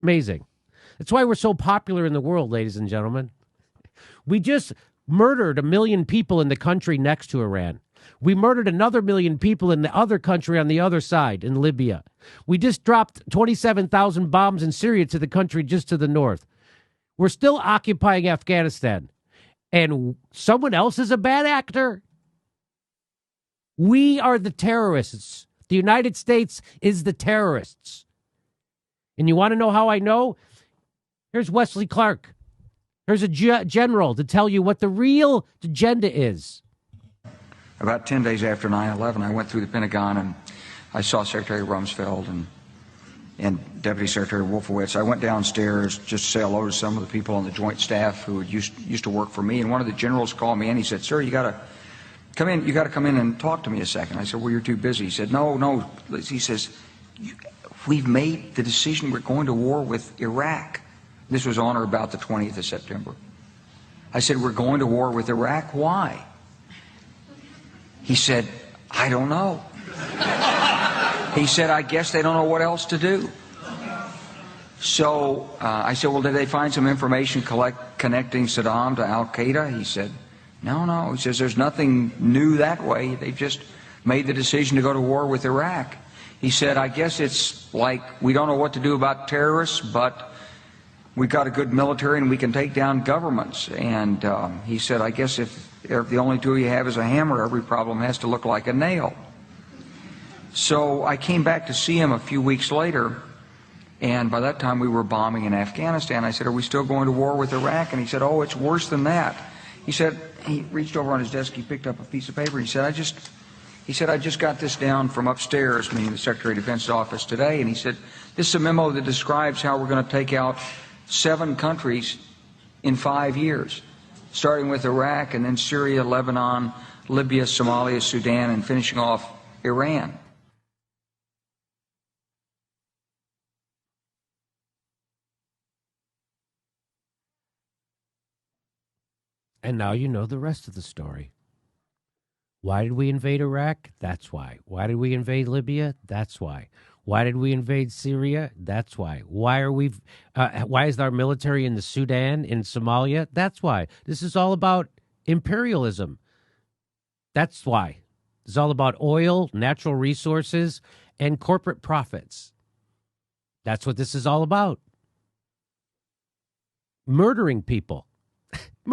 Amazing. That's why we're so popular in the world, ladies and gentlemen. We just murdered 1 million people in the country next to Iran. We murdered another 1 million people in the other country on the other side, in Libya. We just dropped 27,000 bombs in Syria to the country just to the north. We're still occupying Afghanistan. And someone else is a bad actor? We are the terrorists. The United States is the terrorists. And you want to know how I know? Here's Wesley Clark. Here's a general to tell you what the real agenda is. About 10 days after 9/11, I went through the Pentagon and I saw Secretary Rumsfeld and Deputy Secretary Wolfowitz. I went downstairs just to say hello to some of the people on the Joint Staff who used to work for me. And one of the generals called me and he said, "Sir, you got to come in. You got to come in and talk to me a second." I said, "Well, you're too busy." He said, "No." He says, "We've made the decision. We're going to war with Iraq." This was on or about the 20th of September. I said, "We're going to war with Iraq. Why?" He said, "I don't know." He said, "I guess they don't know what else to do." So I said, "Well, did they find some information connecting Saddam to Al-Qaeda?" He said, No. He says, "There's nothing new that way. They've just made the decision to go to war with Iraq." He said, "I guess it's like we don't know what to do about terrorists, but we've got a good military and we can take down governments." And he said, "I guess if the only tool you have is a hammer, every problem has to look like a nail." So I came back to see him a few weeks later, and by that time we were bombing in Afghanistan. I said, "Are we still going to war with Iraq?" And he said, "Oh, it's worse than that." He said, he reached over on his desk, he picked up a piece of paper, he said, I just got this down from upstairs," meaning the Secretary of Defense's office today, and he said, "This is a memo that describes how we're going to take out 7 countries in 5 years, starting with Iraq and then Syria, Lebanon, Libya, Somalia, Sudan, and finishing off Iran." And now you know the rest of the story. Why did we invade Iraq? That's why. Why did we invade Libya? That's why. Why did we invade Syria? That's why. Why is our military in the Sudan, in Somalia? That's why. This is all about imperialism. That's why. It's all about oil, natural resources, and corporate profits. That's what this is all about. Murdering people.